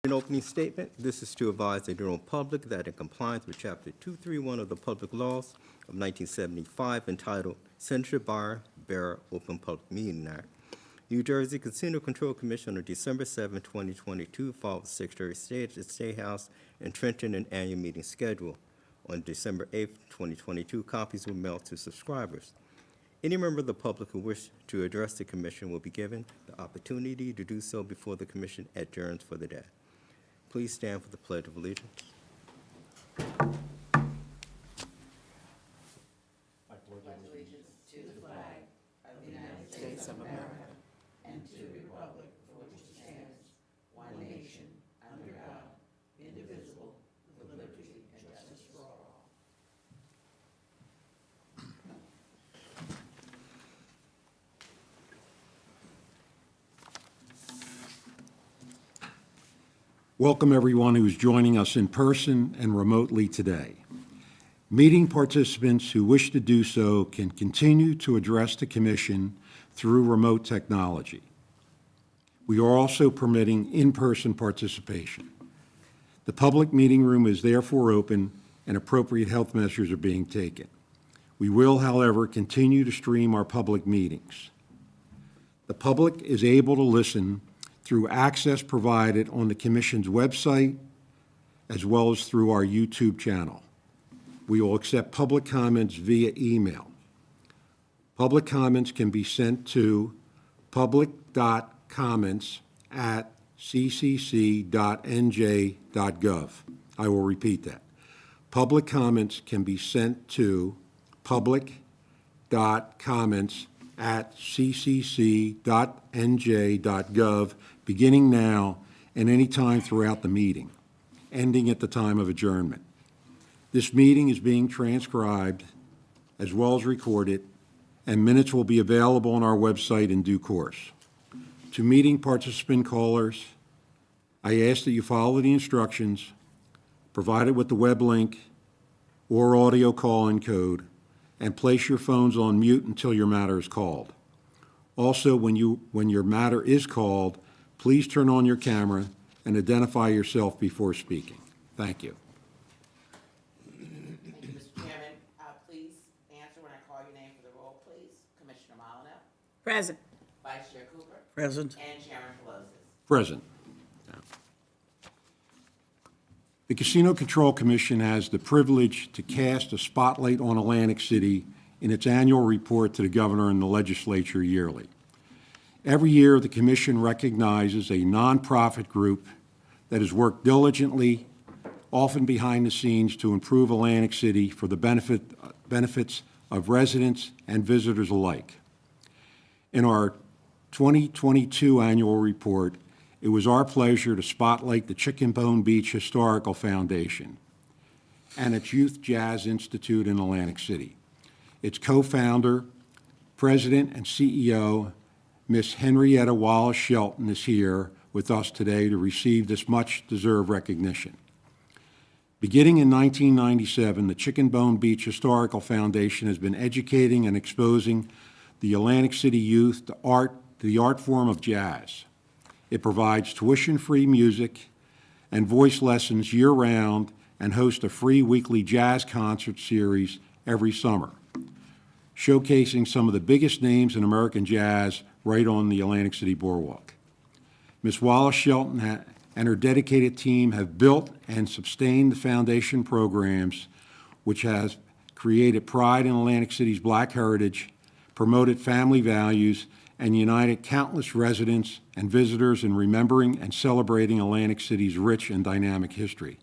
An opening statement. This is to advise the general public that in compliance with Chapter 231 of the Public Laws of 1975 entitled Censorship by Bearer Open Public Meeting Act, New Jersey Casino Control Commission on December 7, 2022 filed with Secretary of State at the State House in Trenton an annual meeting schedule. On December 8, 2022, copies were mailed to subscribers. Any member of the public who wishes to address the commission will be given the opportunity to do so before the commission adjourns for the day. Please stand for the Pledge of Allegiance. Welcome everyone who is joining us in person and remotely today. Meeting participants who wish to do so can continue to address the Commission through remote technology. We are also permitting in-person participation. The public meeting room is therefore open and appropriate health measures are being taken. We will, however, continue to stream our public meetings. The public is able to listen through access provided on the Commission's website, as well as through our YouTube channel. We will accept public comments via email. Public comments can be sent to public.comments@ccc.nj.gov. I will repeat that. Public comments can be sent to public.comments@ccc.nj.gov beginning now and any time throughout the meeting, ending at the time of adjournment. This meeting is being transcribed as well as recorded, and minutes will be available on our website in due course. To meeting participant callers, I ask that you follow the instructions provided with the web link or audio call-in code and place your phones on mute until your matter is called. Also, when your matter is called, please turn on your camera and identify yourself before speaking. Thank you. Thank you, Mr. Chairman. Please answer when I call your name for the roll, please. Commissioner Molyneux, Present. Vice Chair Cooper, Present. and Chairman Pelosi. Present. The Casino Control Commission has the privilege to cast a spotlight on Atlantic City in its annual report to the governor and the legislature yearly. Every year, the Commission recognizes a nonprofit group that has worked diligently, often behind the scenes, to improve Atlantic City for the benefits of residents and visitors alike. In our 2022 annual report, it was our pleasure to spotlight the Chicken Bone Beach Historical Foundation and its Youth Jazz Institute in Atlantic City. Its co-founder, president, and CEO, Miss Henrietta Wallace Shelton, is here with us today to receive this much-deserved recognition. Beginning in 1997, the Chicken Bone Beach Historical Foundation has been educating and exposing the Atlantic City youth to the art form of jazz. It provides tuition-free music and voice lessons year-round and hosts a free weekly jazz concert series every summer, showcasing some of the biggest names in American jazz right on the Atlantic City Boardwalk. Ms. Wallace Shelton and her dedicated team have built and sustained the foundation programs, which has created pride in Atlantic City's Black heritage, promoted family values, and united countless residents and visitors in remembering and celebrating Atlantic City's rich and dynamic history.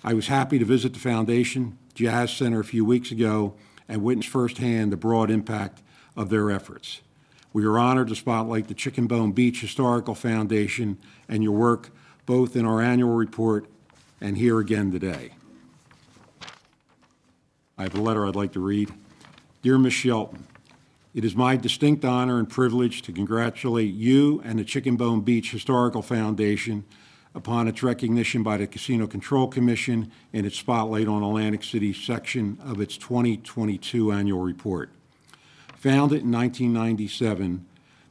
I was happy to visit the Foundation Jazz Center a few weeks ago and witness firsthand the broad impact of their efforts. We are honored to spotlight the Chicken Bone Beach Historical Foundation and your work both in our annual report and here again today. I have a letter I'd like to read. Dear Ms. Shelton, it is my distinct honor and privilege to congratulate you and the Chicken Bone Beach Historical Foundation upon its recognition by the Casino Control Commission in its Spotlight on Atlantic City section of its 2022 annual report. Founded in 1997,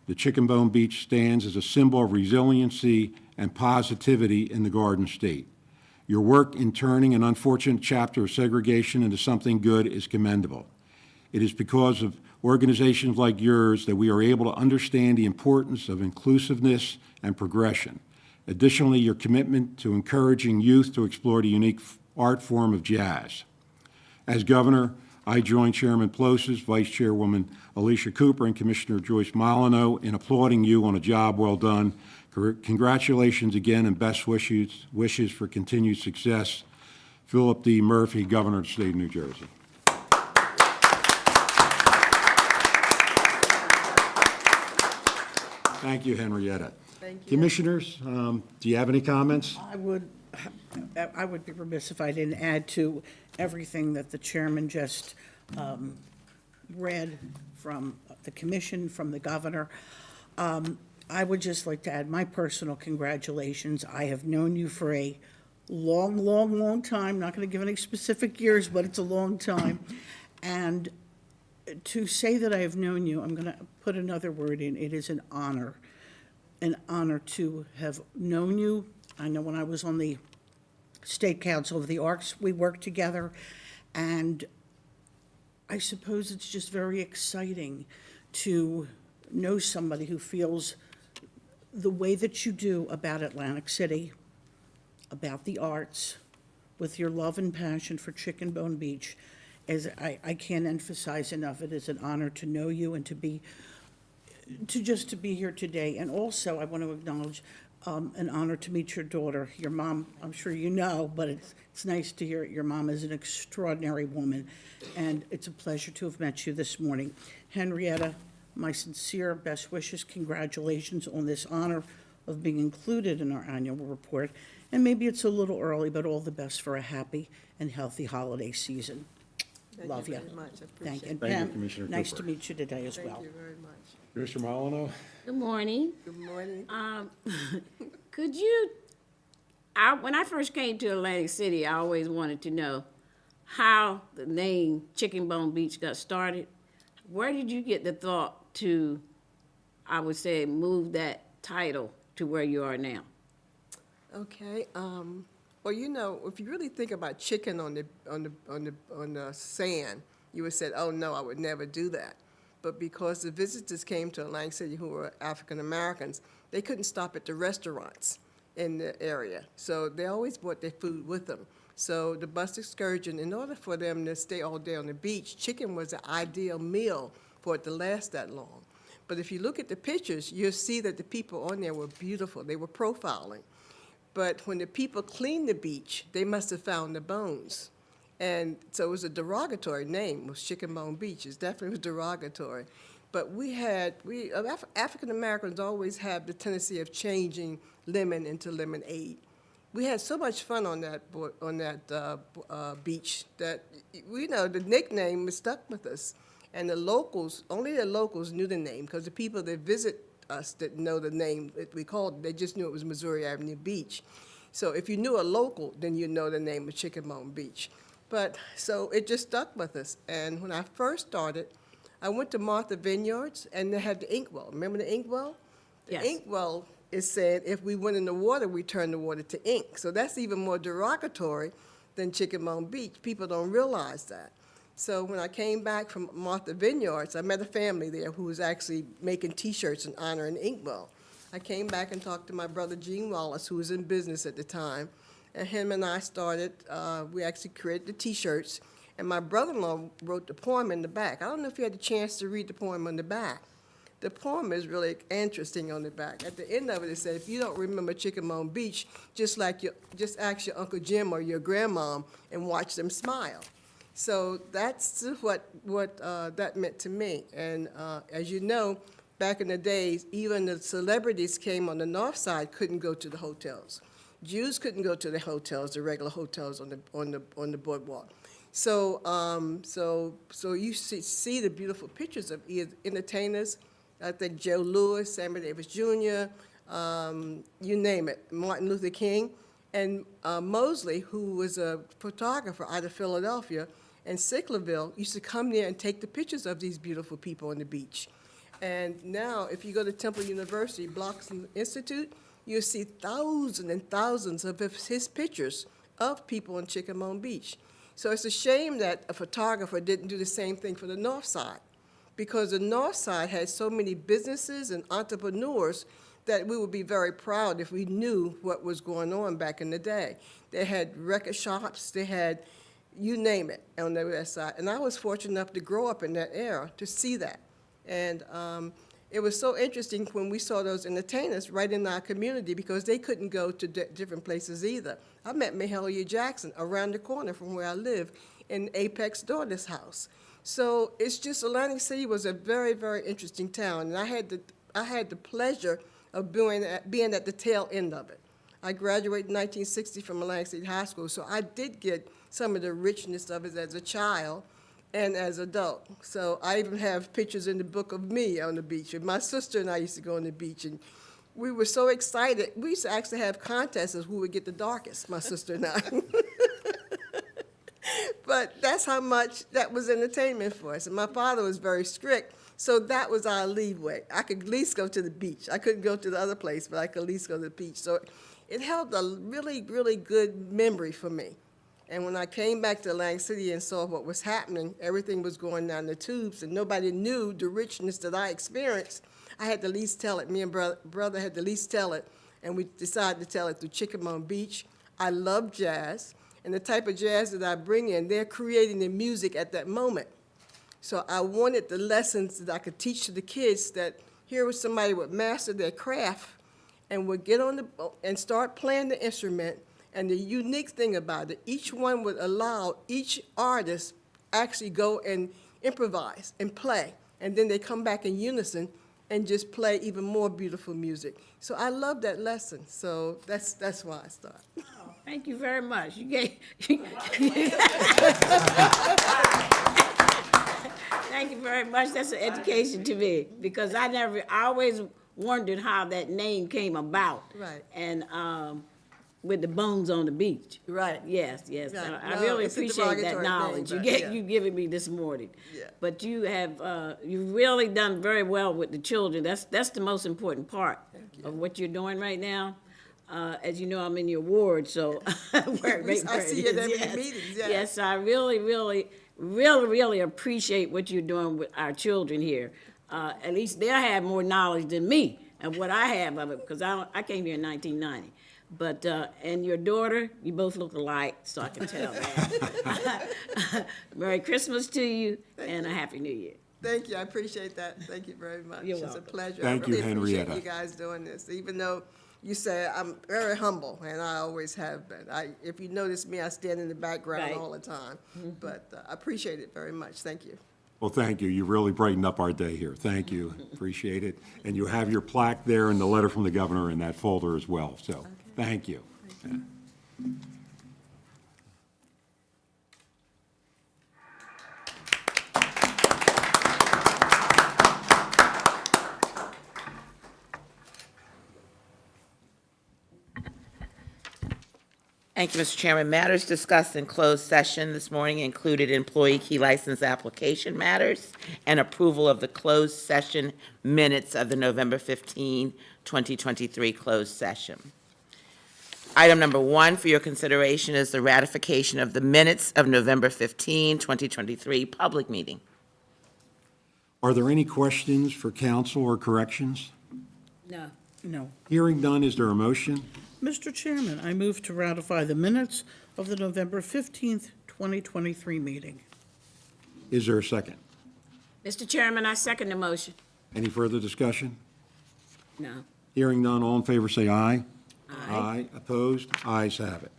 the Chicken Bone Beach stands as a symbol of resiliency and positivity in the Garden State. Your work in turning an unfortunate chapter of segregation into something good is commendable. It is because of organizations like yours that we are able to understand the importance of inclusiveness and progression. Additionally, your commitment to encouraging youth to explore the unique art form of jazz. As governor, I join Chairman Plosas, Vice Chairwoman Alicia Cooper, and Commissioner Joyce Molyneux in applauding you on a job well done. Congratulations again and best wishes for continued success. Philip D. Murphy, Governor of the State of New Jersey. Thank you, Henrietta. Thank you. Commissioners, do you have any comments? I would be remiss if I didn't add to everything that the chairman just read from the commission, from the governor. I would just like to add my personal congratulations. I have known you for a long time, not going to give any specific years, but it's a long time. And to say that I have known you, I'm going to put another word in. It is an honor to have known you. I know when I was on the State Council of the Arts, we worked together, and I suppose it's just very exciting to know somebody who feels the way that you do about Atlantic City, about the arts, with your love and passion for Chicken Bone Beach. As I can't emphasize enough, it is an honor to know you and to be here today. And also, I want to acknowledge an honor to meet your daughter. Your mom, I'm sure you know, but it's nice to hear it. Your mom is an extraordinary woman, and it's a pleasure to have met you this morning. Henrietta, my sincere best wishes, congratulations on this honor of being included in our annual report. And maybe it's a little early, but all the best for a happy and healthy holiday season. Love you. Thank you very much. I Thank you. appreciate And it. Thank you, Pam, Commissioner nice Cooper. to meet you today as well. Thank you very much. Commissioner Molyneux? Good morning. Good morning. Could you, when I first came to Atlantic City, I always wanted to know how the name Chicken Bone Beach got started. Where did you get the thought to, I would say, move that title to where you are now? Okay. Well, you know, if you really think about chicken on the sand, you would say, "Oh no, I would never do that." But because the visitors came to Atlantic City who were African Americans, they couldn't stop at the restaurants in the area, so they always brought their food with them. So the bus excursion, in order for them to stay all day on the beach, chicken was the ideal meal for it to last that long. But if you look at the pictures, you'll see that the people on there were beautiful. They were profiling. But when the people cleaned the beach, they must have found the bones. And so it was a derogatory name, was Chicken Bone Beach. It definitely was derogatory. But African Americans always have the tendency of changing lemon into lemonade. We had so much fun on that beach that, you know, the nickname was stuck with us. And the locals, only the locals knew the name, because the people that visit us didn't know the name that we called it. They just knew it was Missouri Avenue Beach. So if you knew a local, then you know the name of Chicken Bone Beach. But so it just stuck with us. And when I first started, I went to Martha Vineyards, and they had the inkwell. Remember the inkwell? Yes. The inkwell is saying if we went in the water, we turn the water to ink. So that's even more derogatory than Chicken Bone Beach. People don't realize that. So when I came back from Martha Vineyards, I met a family there who was actually making T-shirts in honor of Inkwell. I came back and talked to my brother Gene Wallace, who was in business at the time, and him and I started, we actually created the T-shirts, and my brother-in-law wrote the poem in the back. I don't know if you had the chance to read the poem on the back. The poem is really interesting on the back. At the end of it, it said, if you don't remember Chicken Bone Beach, just ask your Uncle Jim or your grandmom and watch them smile. So that's what that meant to me. And as you know, back in the days, even the celebrities came on the north side couldn't go to the hotels. Jews couldn't go to the hotels, the regular hotels on the boardwalk. So you see the beautiful pictures of entertainers. I think Joe Louis, Sammy Davis Jr., you name it, Martin Luther King. And Mosley, who was a photographer out of Philadelphia, and Sicklerville used to come there and take the pictures of these beautiful people on the beach. And now, if you go to Temple University, Bloxham Institute, you'll see thousands and thousands of his pictures of people on Chickamauga Beach. So it's a shame that a photographer didn't do the same thing for the North Side, because the North Side has so many businesses and entrepreneurs that we would be very proud if we knew what was going on back in the day. They had record shops, they had, you name it, on the West Side. And I was fortunate enough to grow up in that era to see that. And it was so interesting when we saw those entertainers right in our community, because they couldn't go to different places either. I met Mahalia Jackson around the corner from where I live in Apex Daughter's house. So it's just, Atlantic City was a very, very interesting town, and I had the pleasure of being at the tail end of it. I graduated in 1960 from Atlantic City High School, so I did get some of the richness of it as a child and as an adult. So I even have pictures in the book of me on the beach. And my sister and I used to go on the beach, and we were so excited. We used to actually have contests as who would get the darkest, my sister and I. But that's how much that was entertainment for us. And my father was very strict, so that was our leeway. I could at least go to the beach. I couldn't go to the other place, but I could at least go to the beach. So it held a really, really good memory for me. And when I came back to Atlantic City and saw what was happening, everything was going down the tubes, and nobody knew the richness that I experienced. I had to at least tell it. Me and brother had to at least tell it, and we decided to tell it through Chickamauga Beach. I love jazz, and the type of jazz that I bring in, they're creating the music at that moment. So I wanted the lessons that I could teach to the kids, that here was somebody would master their craft and would get on the boat and start playing the instrument. And the unique thing about it, each one would allow each artist actually go and improvise and play. And then they come back in unison and just play even more beautiful music. So I love that lesson. So that's why I started. Thank you very much. You gave. Thank you very much. That's an education to me, because I always wondered how that name came about. Right. And with the bones on the beach. Right. Yes. Right. I No, really it's a appreciate that derogatory knowledge name, but yeah. you've given me this morning. Yeah. But you have you've really done very well with the children. That's the most important part of what you're doing right now. As you know, I'm in your ward, so I see you at every meeting, yeah. Yes, I really appreciate what you're doing with our children here. At least they'll have more knowledge than me of what I have of it, because I came here in 1990. But, and your daughter, you both look alike, so I can tell that. Merry Christmas to you, and a Happy New Year. Thank you, I appreciate that. Thank you very much. You're It's a welcome. pleasure. Thank you, I really appreciate Henrietta. you guys doing this, even though you say I'm very humble, and I always have been. If you notice me, I stand in the background Right. all the time. But I appreciate it very much. Thank you. Well, thank you. You really brightened up our day here. Thank you. Appreciate it. And you have your plaque there and the letter from the governor in that folder as well. So, thank you. Yeah. Thank you, Mr. Chairman. Matters discussed in closed session this morning included employee key license application matters and approval of the closed session minutes of the November 15, 2023 closed session. Item number 1 for your consideration is the ratification of the minutes of November 15, 2023 public meeting. Are there any questions for council or corrections? No. No. Hearing none, is there a motion? Mr. Chairman, I move to ratify the minutes of the November 15th, 2023 meeting. Is there a second? Mr. Chairman, I second the motion. Any further discussion? No. Hearing none, all in favor say aye. Aye. Opposed? Ayes have it.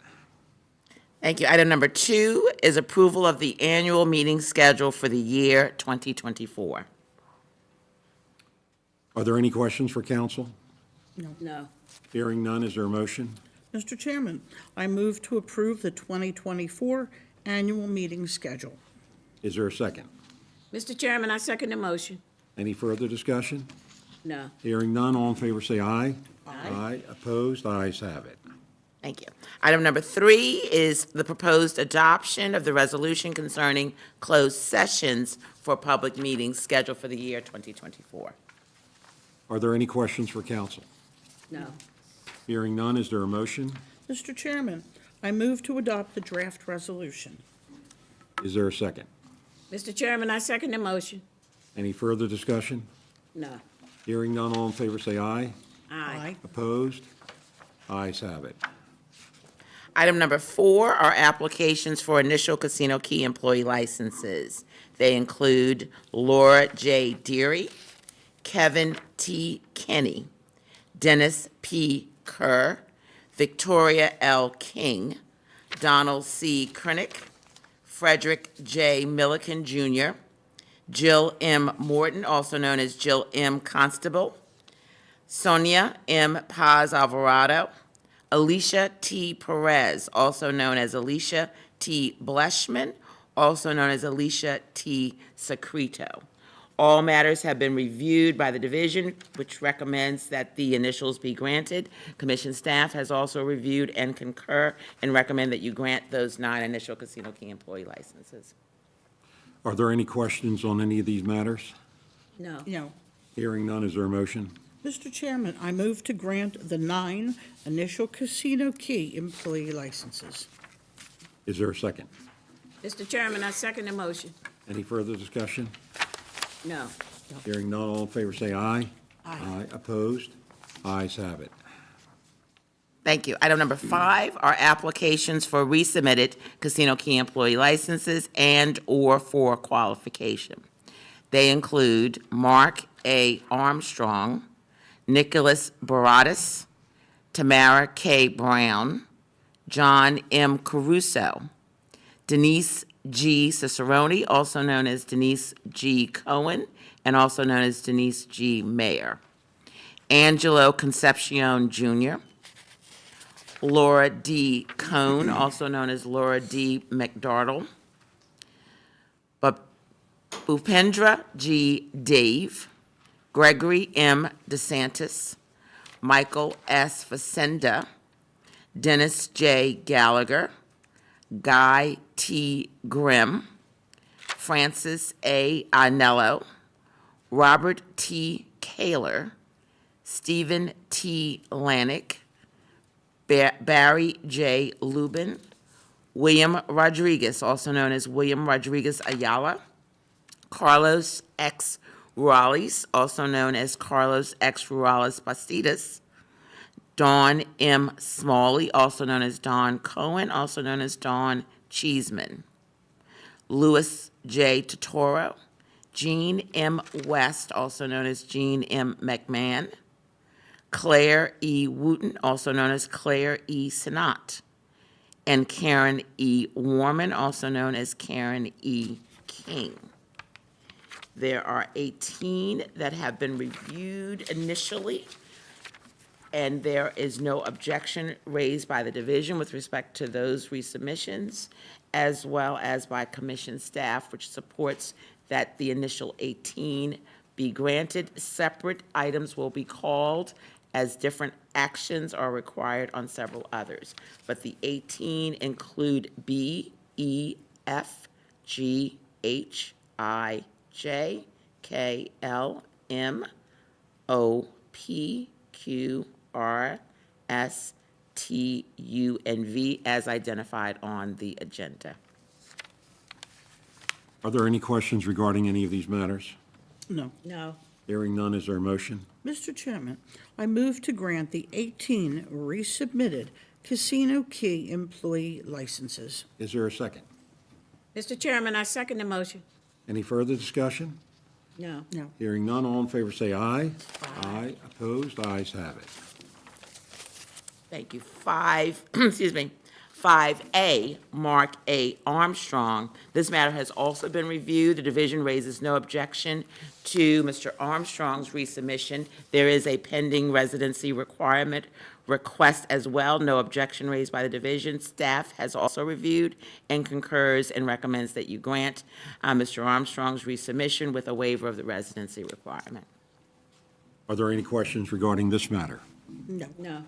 Thank you. Item number 2 is approval of the annual meeting schedule for the year 2024. Are there any questions for council? No. Hearing none, is there a motion? Mr. Chairman, I move to approve the 2024 annual meeting schedule. Is there a second? Mr. Chairman, I second the motion. Any further discussion? No. Hearing none, all in favor say aye. Aye. Opposed? Ayes have it. Thank you. Item number 3 is the proposed adoption of the resolution concerning closed sessions for public meetings scheduled for the year 2024. Are there any questions for council? No. Hearing none, is there a motion? Mr. Chairman, I move to adopt the draft resolution. Is there a second? Mr. Chairman, I second the motion. Any further discussion? No. Hearing none, all in favor say aye. Aye. Opposed? Ayes have it. Item number 4 are applications for initial casino key employee licenses. They include Laura J. Deary, Kevin T. Kenny, Dennis P. Kerr, Victoria L. King, Donald C. Krennick, Frederick J. Milliken Jr., Jill M. Morton, also known as Jill M. Constable, Sonia M. Paz Alvarado, Alicia T. Perez, also known as Alicia T. Bleshman, also known as Alicia T. Secreto. All matters have been reviewed by the division, which recommends that the initials be granted. Commission staff has also reviewed and concur and recommend that you grant those 9 initial casino key employee licenses. Are there any questions on any of these matters? No. No. Hearing none, is there a motion? Mr. Chairman, I move to grant the 9 initial casino key employee licenses. Is there a second? Mr. Chairman, I second the motion. Any further discussion? No. Hearing none, all in favor say aye. Aye. Opposed? Ayes have it. Thank you. Item number 5 are applications for resubmitted casino key employee licenses and/or for qualification. They include Mark A. Armstrong, Nicholas Baradas, Tamara K. Brown, John M. Caruso, Denise G. Cicerone, also known as Denise G. Cohen, and also known as Denise G. Mayer, Angelo Concepcion Jr., Laura D. Cohn, also known as Laura D. McDardle, Bhupendra G. Dave, Gregory M. DeSantis, Michael S. Facenda, Dennis J. Gallagher, Guy T. Grimm, Francis A. Anello, Robert T. Kaler, Stephen T. Lanick, Barry J. Lubin, William Rodriguez, also known as William Rodriguez Ayala, Carlos X. Ruales, also known as Carlos X. Ruales Bastidas, Dawn M. Smalley, also known as Dawn Cohen, also known as Dawn Cheeseman, Louis J. Totoro, Jean M. West, also known as Jean M. McMahon, Claire E. Wooten, also known as Claire E. Sinat, and Karen E. Warman, also known as Karen E. King. There are 18 that have been reviewed initially, and there is no objection raised by the division with respect to those resubmissions, as well as by commission staff, which supports that the initial 18 be granted. Separate items will be called as different actions are required on several others. But the 18 include B, E, F, G, H, I, J, K, L, M, O, P, Q, R, S, T, U, and V as identified on the agenda. Are there any questions regarding any of these matters? No. No. Hearing none, is there a motion? Mr. Chairman, I move to grant the 18 resubmitted casino key employee licenses. Is there a second? Mr. Chairman, I second the motion. Any further discussion? No. No. Hearing none, all in favor say aye. Aye. Opposed? Ayes have it. Thank you. 5A, Mark A. Armstrong. This matter has also been reviewed. The division raises no objection to Mr. Armstrong's resubmission. There is a pending residency requirement request as well. No objection raised by the division. Staff has also reviewed and concurs and recommends that you grant Mr. Armstrong's resubmission with a waiver of the residency requirement. Are there any questions regarding this matter? No. No.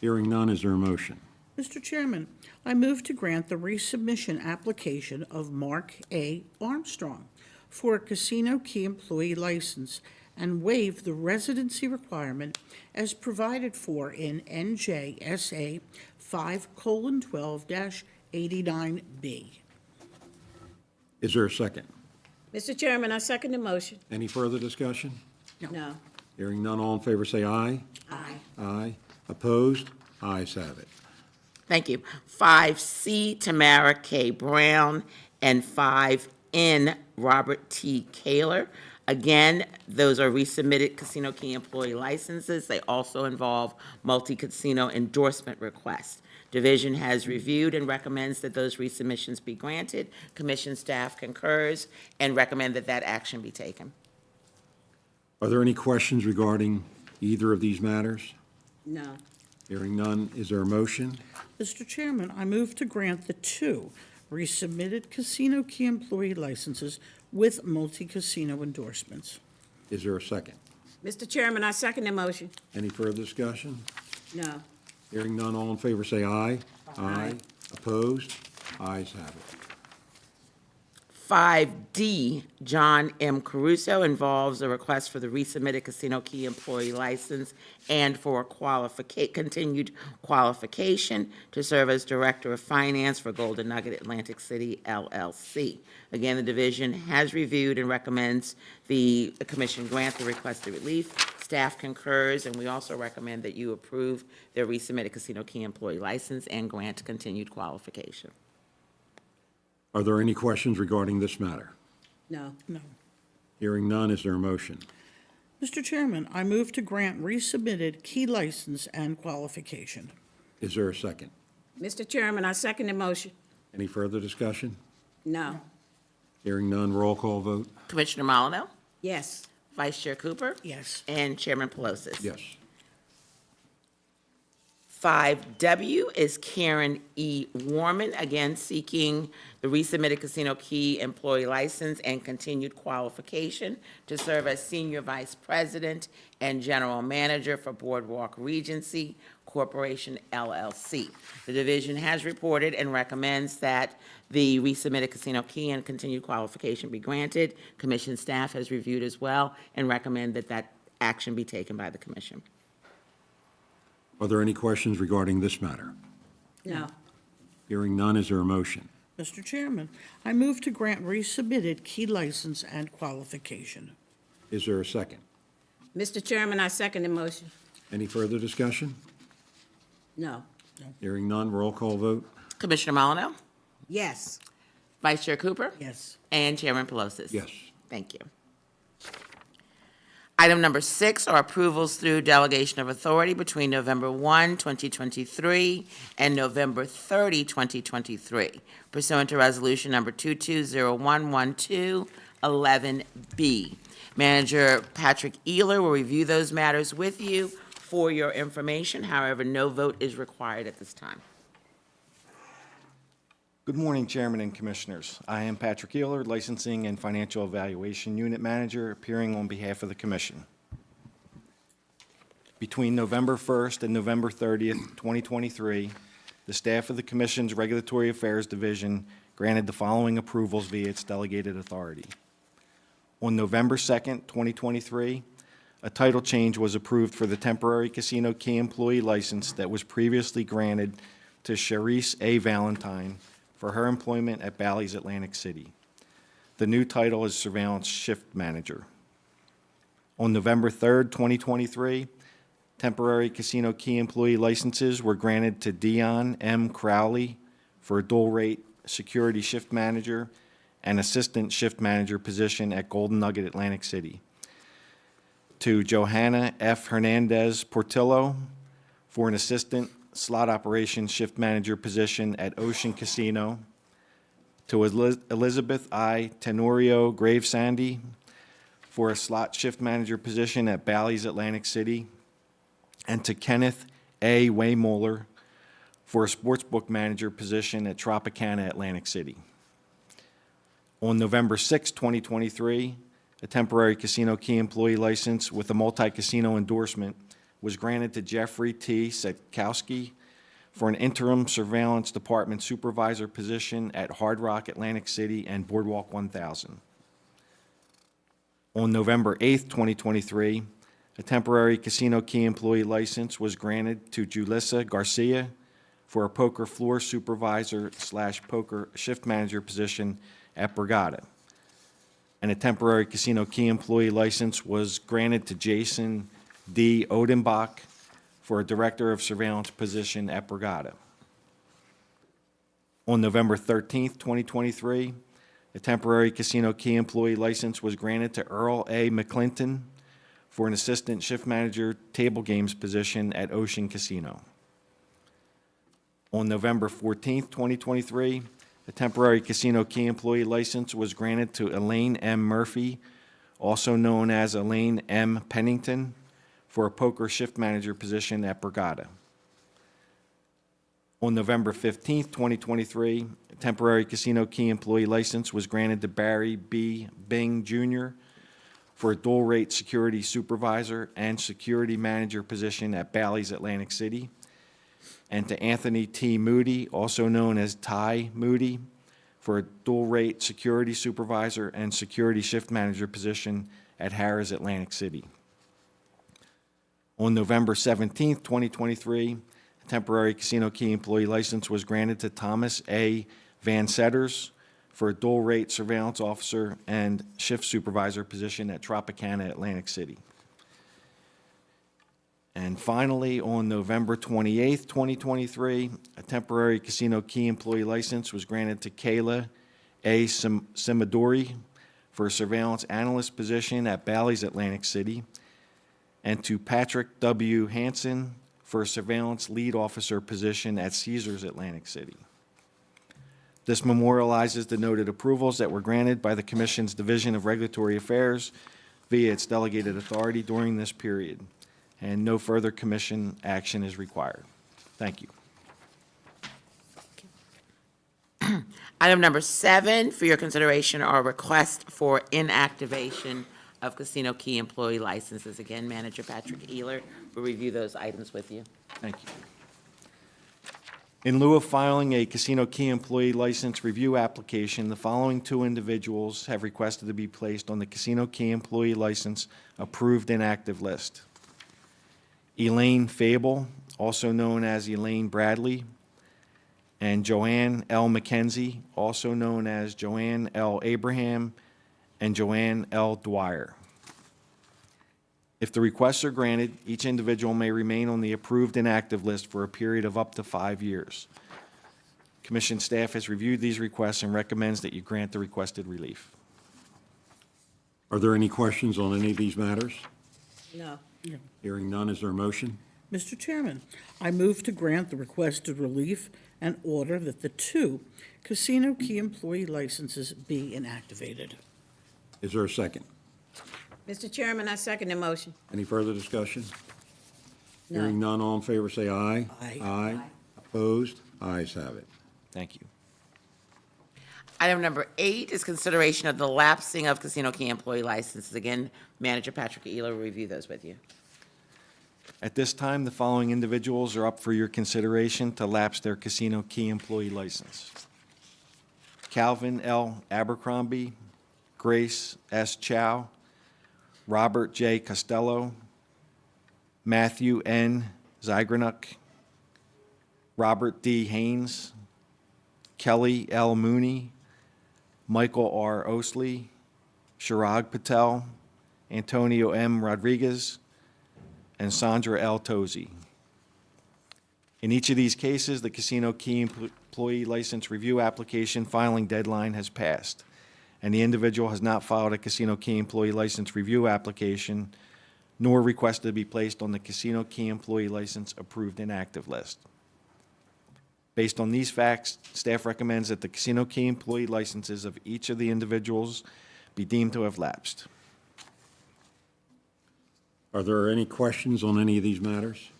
Hearing none, is there a motion? Mr. Chairman, I move to grant the resubmission application of Mark A. Armstrong for a casino key employee license and waive the residency requirement as provided for in NJSA 5:12-89B. Is there a second? Mr. Chairman, I second the motion. Any further discussion? No. Hearing none, all in favor say aye. Aye. Aye. Opposed? Ayes have it. Thank you. 5C, Tamara K. Brown, and 5N, Robert T. Kaler. Again, those are resubmitted casino key employee licenses. They also involve multi-casino endorsement requests. Division has reviewed and recommends that those resubmissions be granted. Commission staff concurs and recommend that that action be taken. Are there any questions regarding either of these matters? No. Hearing none, is there a motion? Mr. Chairman, I move to grant the two resubmitted casino key employee licenses with multi-casino endorsements. Is there a second? Mr. Chairman, I second the motion. Any further discussion? No. Hearing none, all in favor say aye. Aye. Opposed? Ayes have it. 5D, John M. Caruso, involves a request for the resubmitted casino key employee license and for continued qualification to serve as Director of Finance for Golden Nugget Atlantic City LLC. Again, the division has reviewed and recommends the commission grant the requested relief. Staff concurs, and we also recommend that you approve their resubmitted casino key employee license and grant continued qualification. Are there any questions regarding this matter? No. No. Hearing none, is there a motion? Mr. Chairman, I move to grant resubmitted key license and qualification. Is there a second? Mr. Chairman, I second the motion. Any further discussion? No. Hearing none, roll call vote? Commissioner Molyneux, Yes. Vice Chair Cooper, Yes. and Chairman Pelosi. Yes. 5W is Karen E. Warman, again seeking the resubmitted casino key employee license and continued qualification to serve as Senior Vice President and General Manager for Boardwalk Regency Corporation LLC. The division has reported and recommends that the resubmitted casino key and continued qualification be granted. Commission staff has reviewed as well and recommend that that action be taken by the commission. Are there any questions regarding this matter? No. Hearing none, is there a motion? Mr. Chairman, I move to grant resubmitted key license and qualification. Is there a second? Mr. Chairman, I second the motion. Any further discussion? No. Hearing none, roll call vote? Commissioner Molyneux, Yes. Vice Chair Cooper, Yes. and Chairman Pelosi. Yes. Thank you. Item number 6 are approvals through delegation of authority between November 1, 2023 and November 30, 2023 pursuant to resolution number 22011211B. Manager Patrick Ehler will review those matters with you for your information. However, no vote is required at this time. Good morning, Chairman and Commissioners. I am Patrick Ehler, Licensing and Financial Evaluation Unit Manager, appearing on behalf of the Commission. Between November 1st and November 30th, 2023, the staff of the Commission's Regulatory Affairs Division granted the following approvals via its delegated authority. On November 2nd, 2023, a title change was approved for the temporary casino key employee license that was previously granted to Sharice A. Valentine for her employment at Bally's Atlantic City. The new title is Surveillance Shift Manager. On November 3rd, 2023, temporary casino key employee licenses were granted to Dion M. Crowley for a dual-rate security shift manager and assistant shift manager position at Golden Nugget Atlantic City, to Johanna F. Hernandez Portillo for an assistant slot operations shift manager position at Ocean Casino, to Elizabeth I. Tenorio Gravesandy for a slot shift manager position at Bally's Atlantic City, and to Kenneth A. Waymoller for a sportsbook manager position at Tropicana Atlantic City. On November 6, 2023, a temporary casino key employee license with a multi-casino endorsement was granted to Jeffrey T. Setkowski for an interim surveillance department supervisor position at Hard Rock Atlantic City and Boardwalk 1000. On November 8th, 2023, a temporary casino key employee license was granted to Julissa Garcia for a poker floor supervisor/poker shift manager position at Borgata. And a temporary casino key employee license was granted to Jason D. Odenbach for a director of surveillance position at Borgata. On November 13th, 2023, a temporary casino key employee license was granted to Earl A. McClinton for an assistant shift manager table games position at Ocean Casino. On November 14th, 2023, a temporary casino key employee license was granted to Elaine M. Murphy, also known as Elaine M. Pennington, for a poker shift manager position at Borgata. On November 15th, 2023, a temporary casino key employee license was granted to Barry B. Bing Jr. for a dual-rate security supervisor and security manager position at Bally's Atlantic City, and to Anthony T. Moody, also known as Ty Moody, for a dual-rate security supervisor and security shift manager position at Harrah's Atlantic City. On November 17th, 2023, a temporary casino key employee license was granted to Thomas A. Van Setters for a dual-rate surveillance officer and shift supervisor position at Tropicana Atlantic City. And finally, on November 28th, 2023, a temporary casino key employee license was granted to Kayla A. Simadori for a surveillance analyst position at Bally's Atlantic City, and to Patrick W. Hansen for a surveillance lead officer position at Caesars Atlantic City. This memorializes the noted approvals that were granted by the Commission's Division of Regulatory Affairs via its delegated authority during this period, and no further Commission action is required. Thank you. Item number 7 for your consideration are requests for inactivation of casino key employee licenses. Again, Manager Patrick Ehler will review those items with you. Thank you. In lieu of filing a casino key employee license review application, the following 2 individuals have requested to be placed on the casino key employee license approved inactive list. Elaine Fable, also known as Elaine Bradley, and Joanne L. McKenzie, also known as Joanne L. Abraham, and Joanne L. Dwyer. If the requests are granted, each individual may remain on the approved inactive list for a period of up to 5 years. Commission staff has reviewed these requests and recommends that you grant the requested relief. Are there any questions on any of these matters? No. Hearing none, is there a motion? Mr. Chairman, I move to grant the requested relief and order that the 2 casino key employee licenses be inactivated. Is there a second? Mr. Chairman, I second the motion. Any further discussion? No. Hearing none, all in favor, say aye. Aye. Aye. Opposed? Ayes have it. Thank you. Item number 8 is consideration of the lapsing of casino key employee licenses. Again, Manager Patrick Ehler will review those with you. At this time, the following individuals are up for your consideration to lapse their casino key employee license: Calvin L. Abercrombie, Grace S. Chow, Robert J. Costello, Matthew N. Zygranuk, Robert D. Haynes, Kelly L. Mooney, Michael R. Osley, Chirag Patel, Antonio M. Rodriguez, and Sandra L. Tozy. In each of these cases, the casino key employee license review application filing deadline has passed, and the individual has not filed a casino key employee license review application, nor requested to be placed on the casino key employee license approved inactive list. Based on these facts, staff recommends that the casino key employee licenses of each of the individuals be deemed to have lapsed. Are there any questions on any of these matters?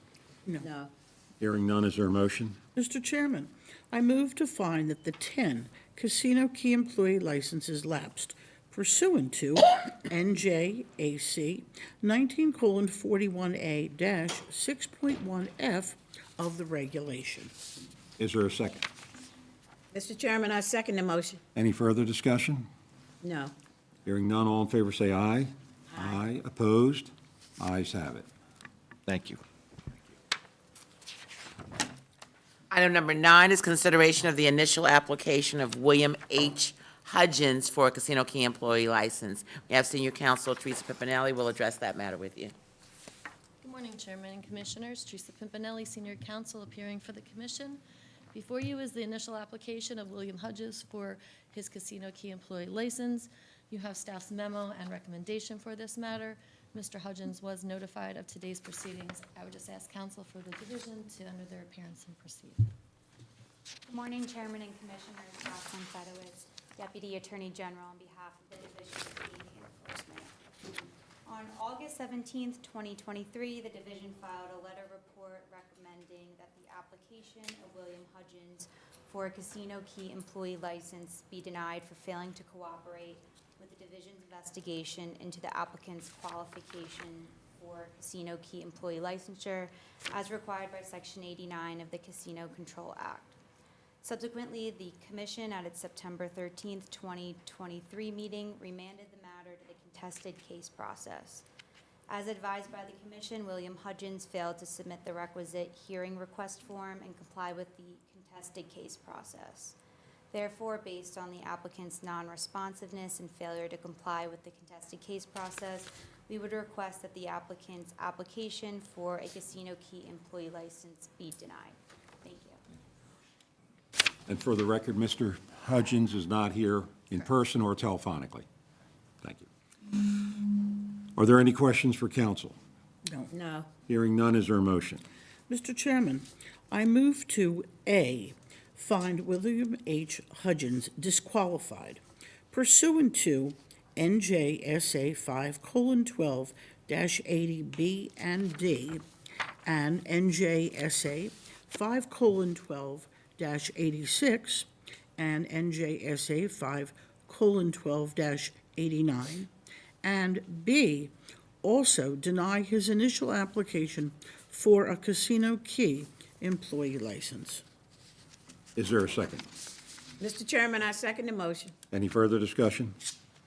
No. Hearing none, is there a motion? Mr. Chairman, I move to find that the 10 casino key employee licenses lapsed pursuant to NJAC 19:41A-6.1F of the regulation. Is there a second? Mr. Chairman, I second the motion. Any further discussion? No. Hearing none, all in favor say aye. Aye. Opposed? Ayes have it. Thank you. Item number 9 is consideration of the initial application of William H. Hudgens for a Casino Key employee license. We have Senior Counsel Teresa Pimpinelli will address that matter with you. Good morning, Chairman and Commissioners. Teresa Pimpinelli, Senior Counsel, appearing for the Commission. Before you is the initial application of William Hudgens for his Casino Key employee license. You have staff's memo and recommendation for this matter. Mr. Hudgens was notified of today's proceedings. I would just ask counsel for the division to enter their appearance and proceed. Good morning, Chairman and Commissioners. Jocelyn Fedowitz, Deputy Attorney General on behalf of the Division of Gaming Enforcement. On August 17th, 2023, the division filed a letter report recommending that the application of William Hudgens for a Casino Key employee license be denied for failing to cooperate with the division's investigation into the applicant's qualification for Casino Key employee licensure as required by Section 89 of the Casino Control Act. Subsequently, the Commission, at its September 13th, 2023 meeting, remanded the matter to the contested case process. As advised by the Commission, William Hudgens failed to submit the requisite hearing request form and comply with the contested case process. Therefore, based on the applicant's non-responsiveness and failure to comply with the contested case process, we would request that the applicant's application for a Casino Key employee license be denied. Thank you. And for the record, Mr. Hudgens is not here in person or telephonically. Thank you. Are there any questions for counsel? No. Hearing none, is there a motion? Mr. Chairman, I move to A, find William H. Hudgens disqualified pursuant to NJSA 5:12-80B and D and NJSA 5:12-86 and NJSA 5:12-89, and B, also deny his initial application for a Casino Key employee license. Is there a second? Mr. Chairman, I second the motion. Any further discussion?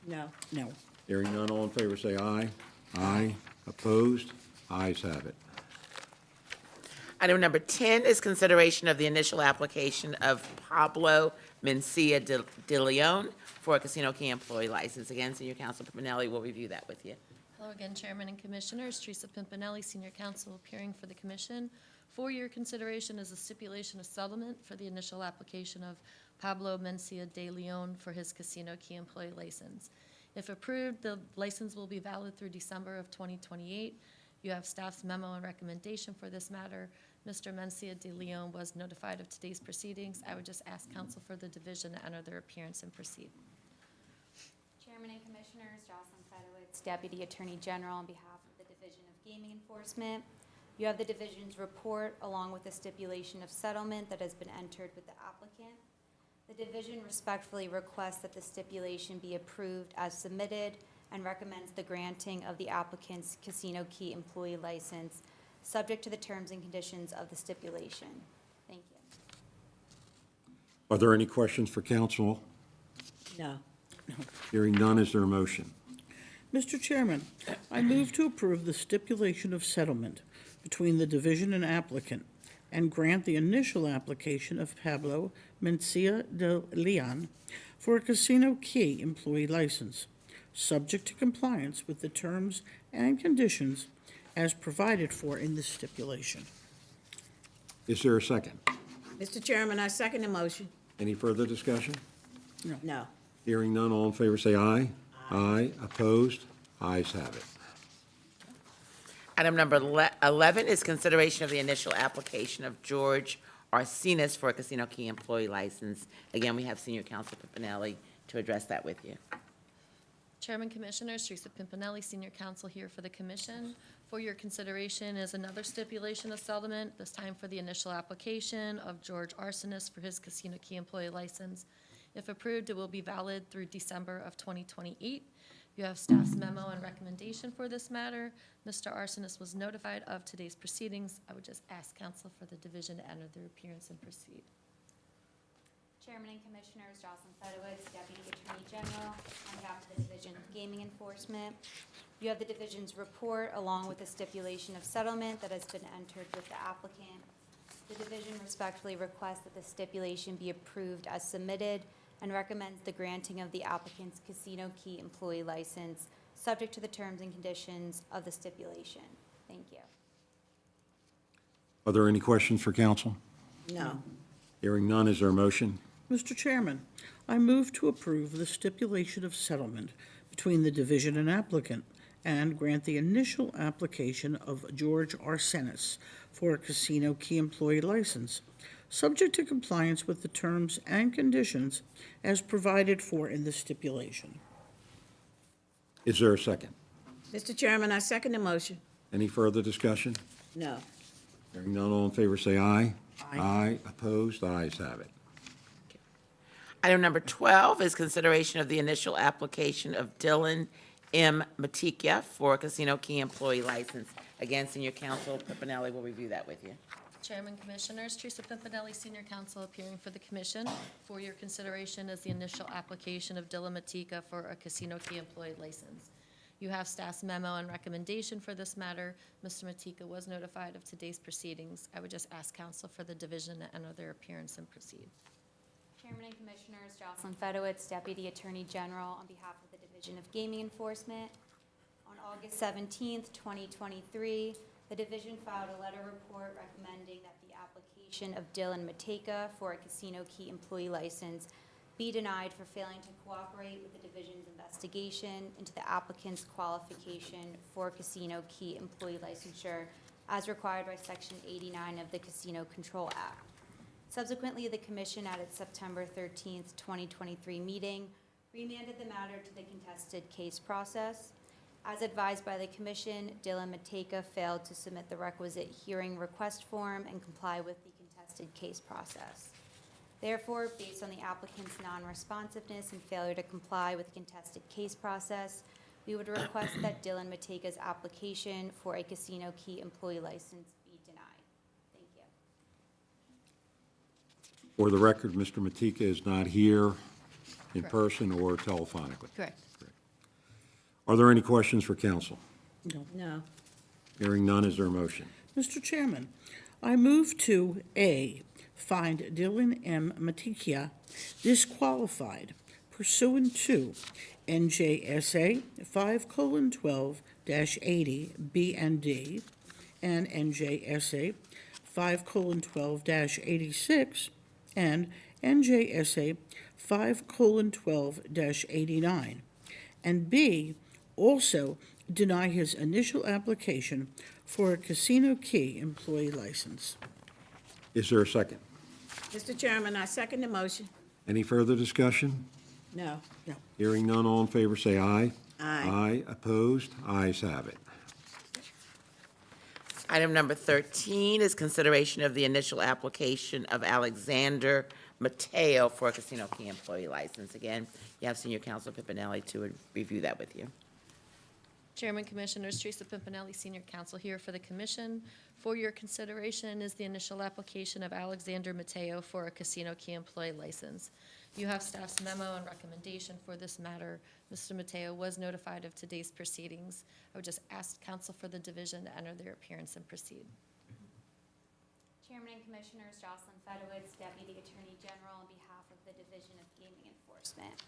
No. No. Hearing none, all in favor say aye. Aye. Opposed? Ayes have it. Item number 10 is consideration of the initial application of Pablo Mencia de Leon for a Casino Key employee license. Again, Senior Counsel Pimpinelli will review that with you. Hello again, Chairman and Commissioners. Teresa Pimpinelli, Senior Counsel, appearing for the Commission. For your consideration is a stipulation of settlement for the initial application of Pablo Mencia de Leon for his Casino Key employee license. If approved, the license will be valid through December of 2028. You have staff's memo and recommendation for this matter. Mr. Mencia de Leon was notified of today's proceedings. I would just ask counsel for the division to enter their appearance and proceed. Chairman and Commissioners, Jocelyn Fedowitz, Deputy Attorney General on behalf of the Division of Gaming Enforcement. You have the division's report along with the stipulation of settlement that has been entered with the applicant. The division respectfully requests that the stipulation be approved as submitted and recommends the granting of the applicant's Casino Key employee license, subject to the terms and conditions of the stipulation. Thank you. Are there any questions for counsel? No. Hearing none, is there a motion? Mr. Chairman, I move to approve the stipulation of settlement between the division and applicant and grant the initial application of Pablo Mencia de Leon for a Casino Key employee license, subject to compliance with the terms and conditions as provided for in the stipulation. Is there a second? Mr. Chairman, I second the motion. Any further discussion? No. Hearing none, all in favor say aye. Aye. Opposed? Ayes have it. Item number 11 is consideration of the initial application of George Arsenis for a Casino Key employee license. Again, we have Senior Counsel Pimpinelli to address that with you. Chairman, Commissioners, Teresa Pimpinelli, Senior Counsel here for the Commission. For your consideration is another stipulation of settlement, this time for the initial application of George Arsenis for his Casino Key employee license. If approved, it will be valid through December of 2028. You have staff's memo and recommendation for this matter. Mr. Arsenis was notified of today's proceedings. I would just ask counsel for the division to enter their appearance and proceed. Chairman and Commissioners, Jocelyn Fedowitz, Deputy Attorney General, on behalf of the Division of Gaming Enforcement. You have the division's report along with a stipulation of settlement that has been entered with the applicant. The division respectfully requests that the stipulation be approved as submitted and recommends the granting of the applicant's casino key employee license, subject to the terms and conditions of the stipulation. Thank you. Are there any questions for council? No. Hearing none, is there a motion? Mr. Chairman, I move to approve the stipulation of settlement between the division and applicant and grant the initial application of George Arsenis for a casino key employee license, subject to compliance with the terms and conditions as provided for in the stipulation. Is there a second? Mr. Chairman, I second the motion. Any further discussion? No. Hearing none, all in favor say aye. Aye. Opposed? Ayes have it. Item number 12 is consideration of the initial application of Dylan M. Matikia for a casino key employee license. Again, Senior Counsel Pipinelli will review that with you. Chairman, Commissioners, Teresa Pimpinelli, Senior Counsel, appearing for the Commission. For your consideration is the initial application of Dylan Matika for a casino key employee license. You have staff's memo and recommendation for this matter. Mr. Matika was notified of today's proceedings. I would just ask counsel for the division to enter their appearance and proceed. Chairman and Commissioners, Jocelyn Fedowitz, Deputy Attorney General, on behalf of the Division of Gaming Enforcement. On August 17th, 2023, the division filed a letter report recommending that the application of Dylan Mateka for a casino key employee license be denied for failing to cooperate with the division's investigation into the applicant's qualification for casino key employee licensure as required by Section 89 of the Casino Control Act. Subsequently, the Commission, at its September 13th, 2023 meeting, remanded the matter to the contested case process. As advised by the Commission, Dylan Mateka failed to submit the requisite hearing request form and comply with the contested case process. Therefore, based on the applicant's non-responsiveness and failure to comply with the contested case process, we would request that Dylan Mateka's application for a casino key employee license be denied. Thank you. For the record, Mr. Matika is not here in Correct. person or telephonically. Correct. Are there any questions for council? No. No. Hearing none, is there a motion? Mr. Chairman, I move to A, find Dylan M. Matikia disqualified pursuant to NJSA 5:12-80 B and D and NJSA 5:12-86 and NJSA 5:12-89, and B, also deny his initial application for a casino key employee license. Is there a second? Mr. Chairman, I second the motion. Any further discussion? No. Hearing none, all in favor say aye. Aye. Aye. Opposed? Ayes have it. Item number 13 is consideration of the initial application of Alexander Mateo for a casino key employee license. Again, you have Senior Counsel Pipinelli to review that with you. Chairman, Commissioners, Teresa Pimpinelli, Senior Counsel, here for the Commission. For your consideration is the initial application of Alexander Mateo for a casino key employee license. You have staff's memo and recommendation for this matter. Mr. Mateo was notified of today's proceedings. I would just ask counsel for the division to enter their appearance and proceed. Chairman and Commissioners, Jocelyn Fedowitz, Deputy Attorney General, on behalf of the Division of Gaming Enforcement.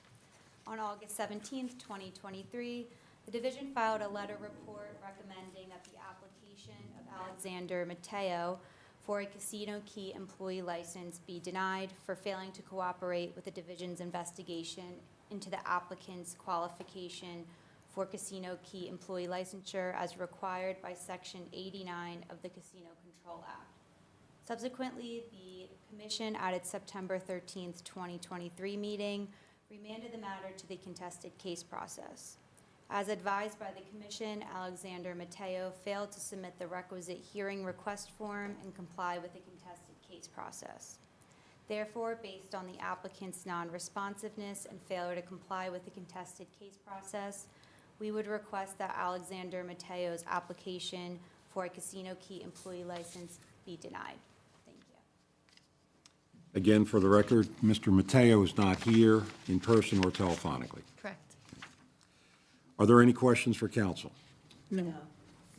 On August 17th, 2023, the division filed a letter report recommending that the application of Alexander Mateo for a casino key employee license be denied for failing to cooperate with the division's investigation into the applicant's qualification for casino key employee licensure as required by Section 89 of the Casino Control Act. Subsequently, the Commission, at its September 13th, 2023 meeting, remanded the matter to the contested case process. As advised by the Commission, Alexander Mateo failed to submit the requisite hearing request form and comply with the contested case process. Therefore, based on the applicant's non-responsiveness and failure to comply with the contested case process, we would request that Alexander Mateo's application for a casino key employee license be denied. Thank you. Again, for the record, Mr. Mateo is not here in person or telephonically. Correct. Are there any questions for council? No.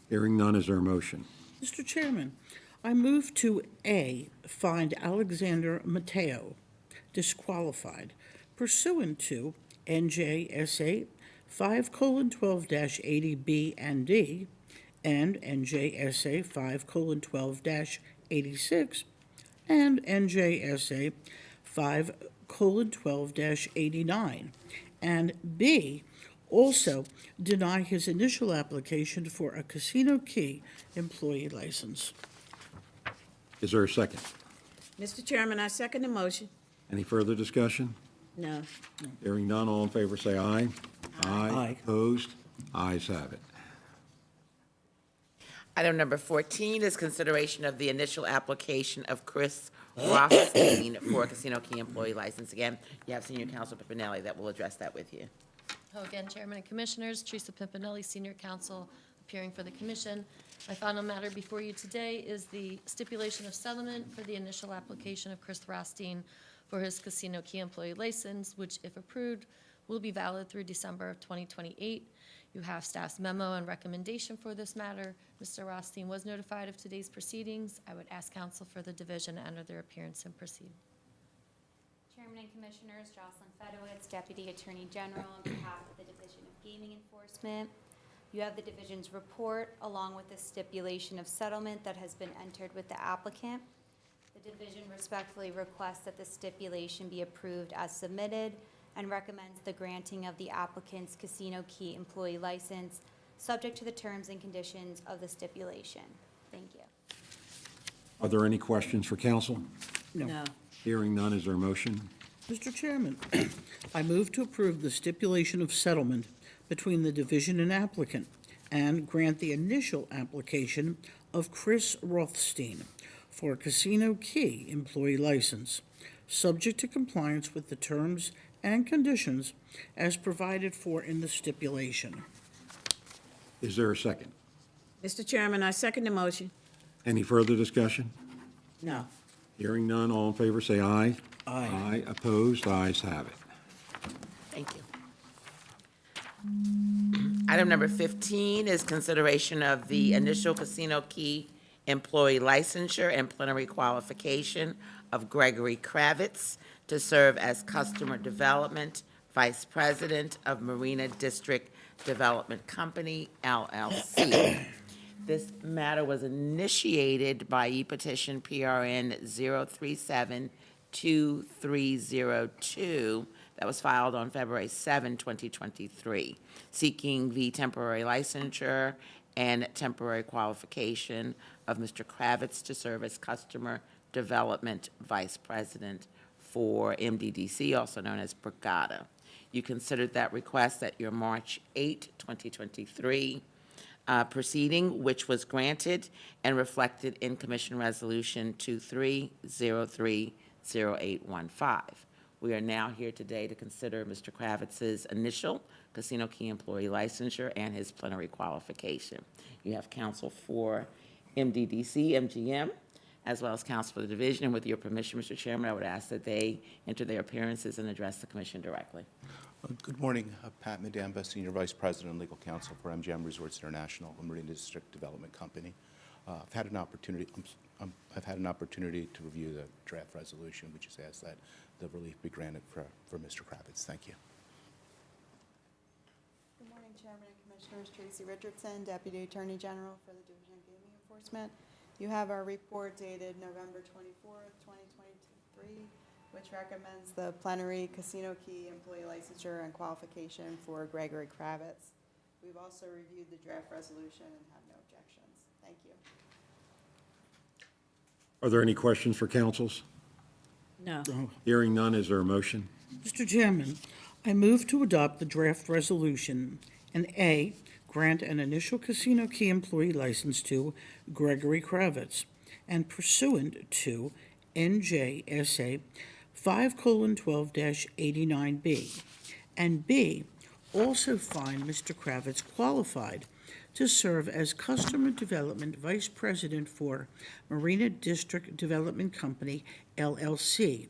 Hearing none, is there a motion? Mr. Chairman, I move to A, find Alexander Mateo disqualified pursuant to NJSA 5:12-80B and D and NJSA 5:12-86 and NJSA 5:12-89, and B, also deny his initial application for a Casino Key employee license. Is there a second? Mr. Chairman, I second the motion. Any further discussion? No. Hearing none, all in favor say aye. Aye. Opposed? Ayes have it. Item number 14 is consideration of the initial application of Chris Rothstein for a Casino Key employee license. Again, you have Senior Counsel Pipinelli that will address that with you. Again, Chairman and Commissioners, Teresa Pimpinelli, Senior Counsel, appearing for the Commission. My final matter before you today is the stipulation of settlement for the initial application of Chris Rothstein for his Casino Key employee license, which, if approved, will be valid through December of 2028. You have staff's memo and recommendation for this matter. Mr. Rothstein was notified of today's proceedings. I would ask counsel for the division to enter their appearance and proceed. Chairman and Commissioners, Jocelyn Fedowitz, Deputy Attorney General, on behalf of the Division of Gaming Enforcement. You have the division's report along with the stipulation of settlement that has been entered with the applicant. The division respectfully requests that the stipulation be approved as submitted and recommends the granting of the applicant's Casino Key employee license, subject to the terms and conditions of the stipulation. Thank you. Are there any questions for council? No. Hearing none, is there a motion? Mr. Chairman, I move to approve the stipulation of settlement between the division and applicant and grant the initial application of Chris Rothstein for a Casino Key employee license, subject to compliance with the terms and conditions as provided for in the stipulation. Is there a second? Mr. Chairman, I second the motion. Any further discussion? No. Hearing none, all in favor say aye. Aye. Aye. Opposed? Ayes have it. Thank you. Item number 15 is consideration of the initial Casino Key employee licensure and plenary qualification of Gregory Kravitz to serve as Customer Development Vice President of Marina District Development Company, LLC. This matter was initiated by e-petition PRN 0372302 that was filed on February 7, 2023, seeking the temporary licensure and temporary qualification of Mr. Kravitz to serve as Customer Development Vice President for MDDC, also known as Brigada. You considered that request at your March 8, 2023 proceeding, which was granted and reflected in Commission Resolution 23030815. We are now here today to consider Mr. Kravitz's initial Casino Key employee licensure and his plenary qualification. You have counsel for MDDC, MGM, as well as counsel for the division. And with your permission, Mr. Chairman, I would ask that they enter their appearances and address the commission directly. Good morning. Pat Madamba, Senior Vice President and Legal Counsel for MGM Resorts International, a Marina District Development Company. I've had an opportunity to review the draft resolution, which has asked that the relief be granted for Mr. Kravitz. Thank you. Good morning, Chairman and Commissioners. Tracy Richardson, Deputy Attorney General for the Division of Gaming Enforcement. You have our report dated November 24th, 2023, which recommends the plenary Casino Key employee licensure and qualification for Gregory Kravitz. We've also reviewed the draft resolution and have no objections. Thank you. Are there any questions for councils? No. Hearing none, is there a motion? Mr. Chairman, I move to adopt the draft resolution and A, grant an initial Casino Key employee license to Gregory Kravitz, and pursuant to NJSA 5:12-89B, and B, also find Mr. Kravitz qualified to serve as Customer Development Vice President for Marina District Development Company, LLC,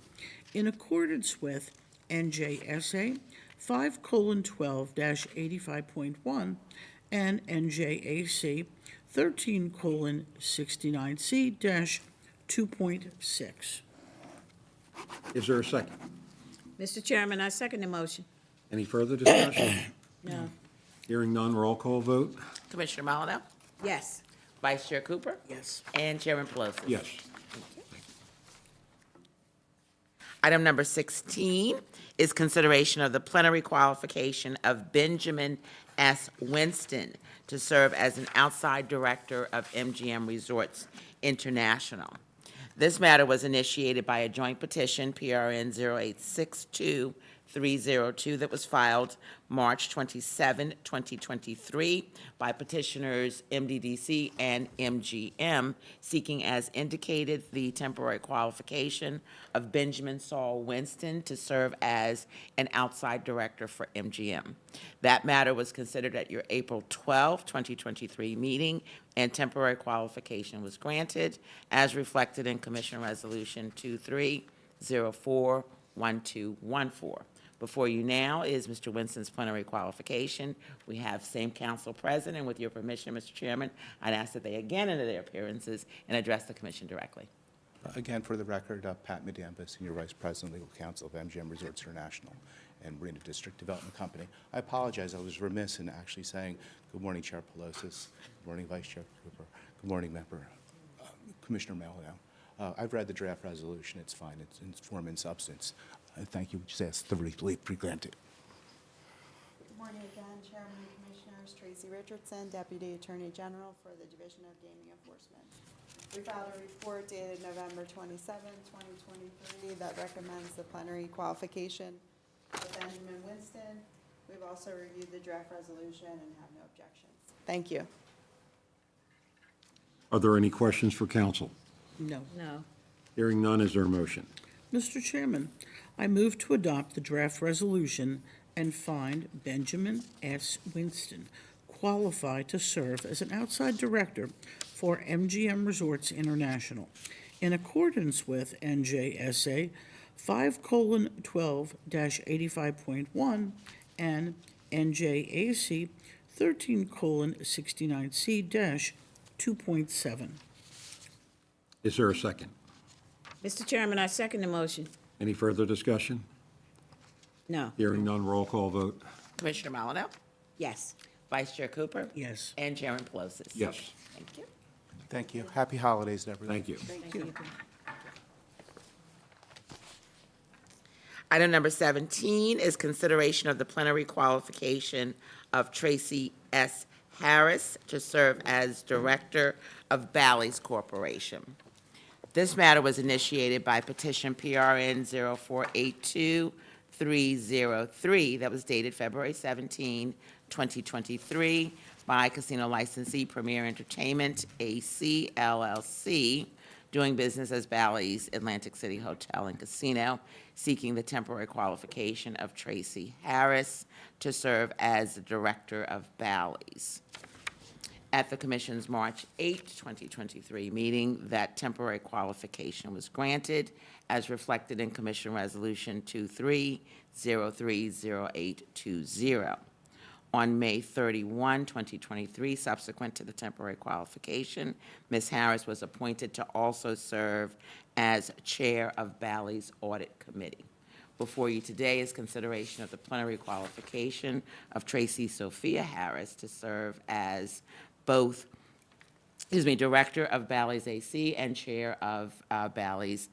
in accordance with NJSA 5:12-85.1 and NJAC 13:69C-2.6. Is there a second? Mr. Chairman, I second the motion. Any further discussion? No. Hearing none, roll call vote? Commissioner Maldonado, Yes. Vice Chair Cooper, Yes. and Chairman Pelosi. Yes. Item number 16 is consideration of the plenary qualification of Benjamin S. Winston to serve as an outside director of MGM Resorts International. This matter was initiated by a joint petition, PRN 0862302, that was filed March 27, 2023, by petitioners MDDC and MGM, seeking, as indicated, the temporary qualification of Benjamin Saul Winston to serve as an outside director for MGM. That matter was considered at your April 12, 2023 meeting, and temporary qualification was granted, as reflected in Commission Resolution 23041214. Before you now is Mr. Winston's plenary qualification. We have same council present, and with your permission, Mr. Chairman, I'd ask that they again enter their appearances and address the commission directly. Again, for the record, Pat Medamba, Senior Vice President, Legal Counsel of MGM Resorts International and Marina District Development Company. I apologize, I was remiss in actually saying, good morning, Chair Pelosi, good morning, Vice Chair Cooper, good morning, Member Commissioner Maldonado. I've read the draft resolution, it's fine, it's in form and substance. Thank you, just ask the relief pre-granted. Good morning again, Chairman and Commissioners. Tracy Richardson, Deputy Attorney General for the Division of Gaming Enforcement. We filed a report dated November 27, 2023 that recommends the plenary qualification of Benjamin Winston. We've also reviewed the draft resolution and have no objections. Thank you. Are there any questions for council? No. No. Hearing none, is there a motion? Mr. Chairman, I move to adopt the draft resolution and find Benjamin S. Winston qualified to serve as an outside director for MGM Resorts International in accordance with NJSA 5:12-85.1 and NJAC 13:69C-2.7. Is there a second? Mr. Chairman, I second the motion. Any further discussion? No. Hearing none, roll call vote? Commissioner Maldonado, Yes. Vice Chair Cooper, Yes. and Chairman Pelosi. Yes. Thank you. Thank you. Happy holidays to everyone. Thank you. Thank you. Item number 17 is consideration of the plenary qualification of Tracy S. Harris to serve as Director of Bally's Corporation. This matter was initiated by petition PRN 0482303 that was dated February 17, 2023, by casino licensee Premier Entertainment, AC LLC, doing business as Bally's Atlantic City Hotel and Casino, seeking the temporary qualification of Tracy Harris to serve as the Director of Bally's. At the Commission's March 8, 2023 meeting, that temporary qualification was granted as reflected in Commission Resolution 23030820. On May 31, 2023, subsequent to the temporary qualification, Ms. Harris was appointed to also serve as Chair of Bally's Audit Committee. Before you today is consideration of the plenary qualification of Tracy Sophia Harris to serve as both, Director of Bally's AC and Chair of Bally's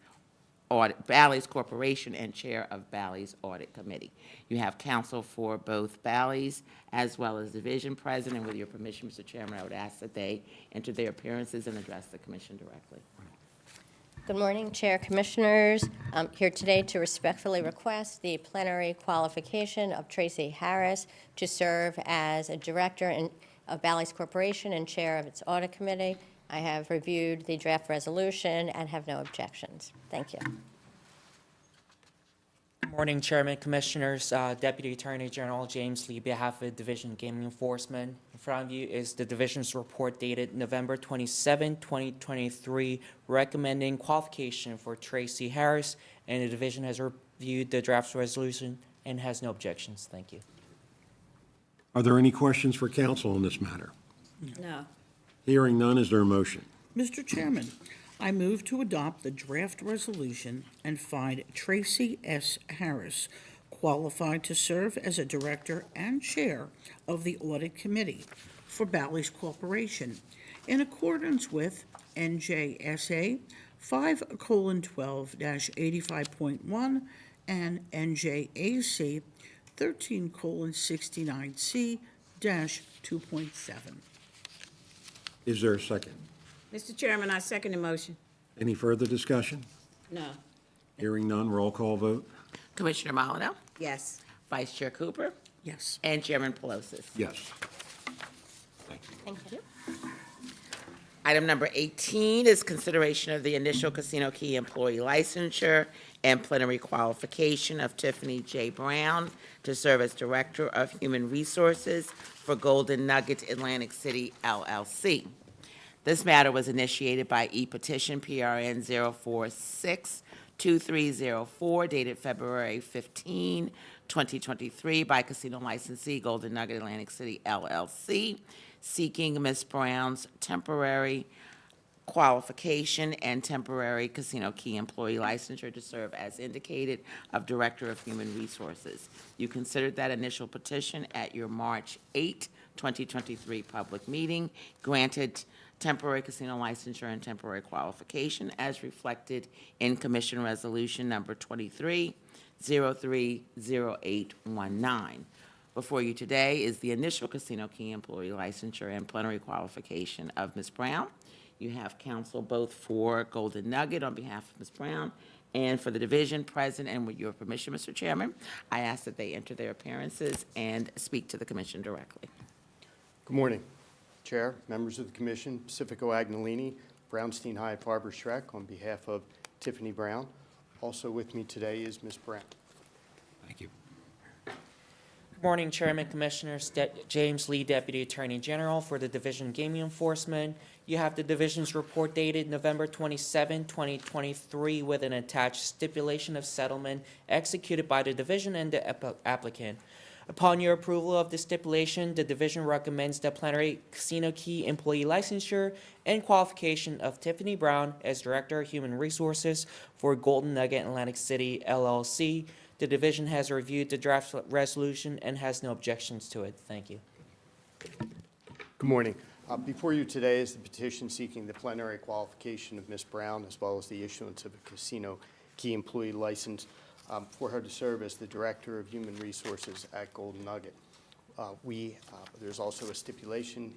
Corporation and Chair of Bally's Audit Committee. You have counsel for both Bally's as well as Division President. With your permission, Mr. Chairman, I would ask that they enter their appearances and address the commission directly. Good morning, Chair, Commissioners. I'm here today to respectfully request the plenary qualification of Tracy Harris to serve as a Director of Bally's Corporation and Chair of its Audit Committee. I have reviewed the draft resolution and have no objections. Thank you. Good morning, Chairman, Commissioners, Deputy Attorney General James Lee, behalf of Division Gaming Enforcement. In front of you is the division's report dated November 27, 2023, recommending qualification for Tracy Harris, and the division has reviewed the draft resolution and has no objections. Thank you. Are there any questions for council on this matter? No. Hearing none, is there a motion? Mr. Chairman, I move to adopt the draft resolution and find Tracy S. Harris qualified to serve as a director and chair of the Audit Committee for Bally's Corporation in accordance with NJSA 5:12-85.1 and NJAC 13:69C-2.7. Is there a second? Mr. Chairman, I second the motion. Any further discussion? No. Hearing none, roll call vote? Commissioner Molyneux, Yes. Vice Chair Cooper, Yes. and Chairman Pelosi. Yes. Thank you. Thank you. Item number 18 is consideration of the initial Casino Key employee licensure and plenary qualification of Tiffany J. Brown to serve as Director of Human Resources for Golden Nugget Atlantic City LLC. This matter was initiated by e-petition PRN 0462304 dated February 15, 2023 by casino licensee Golden Nugget Atlantic City LLC, seeking Ms. Brown's temporary qualification and temporary Casino Key employee licensure to serve as indicated of Director of Human Resources. You considered that initial petition at your March 8, 2023 public meeting, granted temporary casino licensure and temporary qualification as reflected in Commission Resolution Number 23030819. Before you today is the initial Casino Key employee licensure and plenary qualification of Ms. Brown. You have counsel both for Golden Nugget on behalf of Ms. Brown and for the division present, and with your permission, Mr. Chairman, I ask that they enter their appearances and speak to the commission directly. Good morning, Chair, members of the Commission, Pacifico Agnolini, Brownstein Hyatt Farber Schreck, on behalf of Tiffany Brown. Also with me today is Ms. Brown. Thank you. Good morning, Chairman, Commissioners, James Lee, Deputy Attorney General for the Division Gaming Enforcement. You have the division's report dated November 27, 2023, with an attached stipulation of settlement executed by the division and the applicant. Upon your approval of the stipulation, the division recommends the plenary Casino Key employee licensure and qualification of Tiffany Brown as Director of Human Resources for Golden Nugget Atlantic City LLC. The division has reviewed the draft resolution and has no objections to it. Thank you. Good morning. Before you today is the petition seeking the plenary qualification of Ms. Brown, as well as the issuance of a Casino Key employee license for her to serve as the Director of Human Resources at Golden Nugget. There's also a stipulation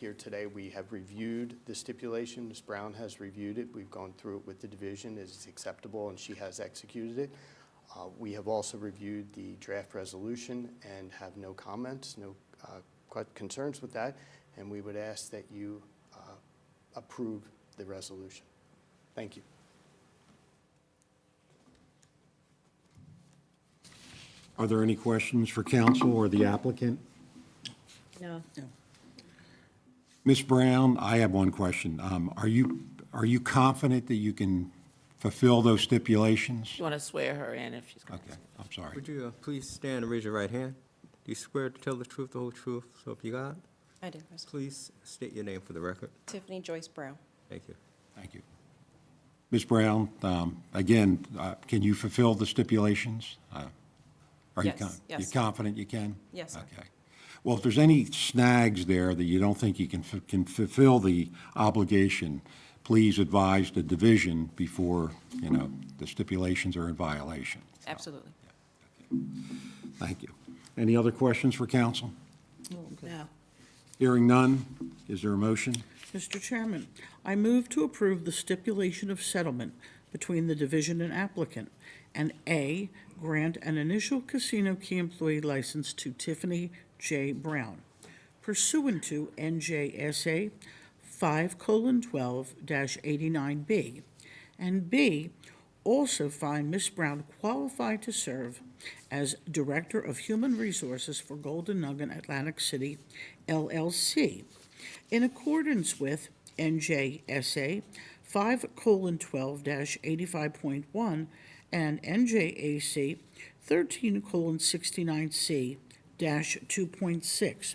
here today. We have reviewed the stipulation. Ms. Brown has reviewed it. We've gone through it with the division. It is acceptable, and she has executed it. We have also reviewed the draft resolution and have no comments, no concerns with that, and we would ask that you approve the resolution. Thank you. Are there any questions for counsel or the applicant? No. Ms. Brown, I have one question. Are you confident that you can fulfill those stipulations? You want to swear her in if she's going to? Okay, I'm sorry. Would you please stand and raise your right hand? Do you swear to tell the truth, the whole truth, so help you God? I do. Please state your name for the record. Tiffany Joyce Brown. Thank you. Thank you. Ms. Brown, again, can you fulfill the stipulations? Are you Yes, yes. You're confident you can? Yes, sir. Okay. Well, if there's any snags there that you don't think you can fulfill the obligation, please advise the division before, the stipulations are in violation. Absolutely. Thank you. Any other questions for council? No. Hearing none, is there a motion? Mr. Chairman, I move to approve the stipulation of settlement between the division and applicant, and A, grant an initial Casino Key employee license to Tiffany J. Brown pursuant to NJSA 5:12-89B, and B, also find Ms. Brown qualified to serve as Director of Human Resources for Golden Nugget Atlantic City, LLC, in accordance with NJSA 5:12-85.1 and NJAC 13:69C-2.6,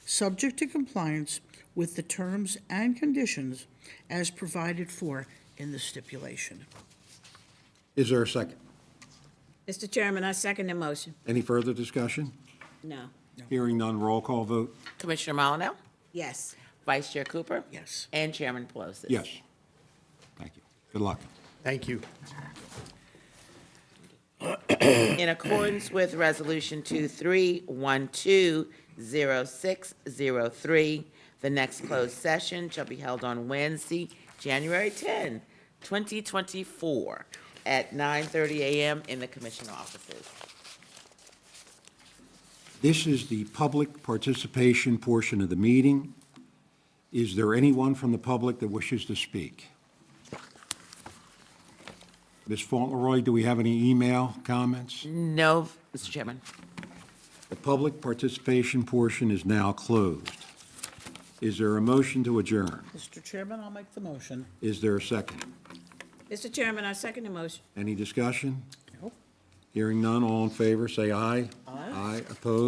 subject to compliance with the terms and conditions as provided for in the stipulation. Is there a second? Mr. Chairman, I second the motion. Any further discussion? No. Hearing none, roll call vote? Commissioner Molyneux, Yes. Vice Chair Cooper, Yes. and Chairman Pelosi. Yes. Thank you. Good luck. Thank you. In accordance with Resolution 23120603, the next closed session shall be held on Wednesday, January 10, 2024, at 9:30 a.m. in the Commission offices. This is the public participation portion of the meeting. Is there anyone from the public that wishes to speak? Ms. Fauntleroy, do we have any email comments? No, Mr. Chairman. The public participation portion is now closed. Is there a motion to adjourn? Mr. Chairman, I'll make the motion. Is there a second? Mr. Chairman, I second the motion. Any discussion? Nope. Hearing none, all in favor, say aye. Aye. Opposed?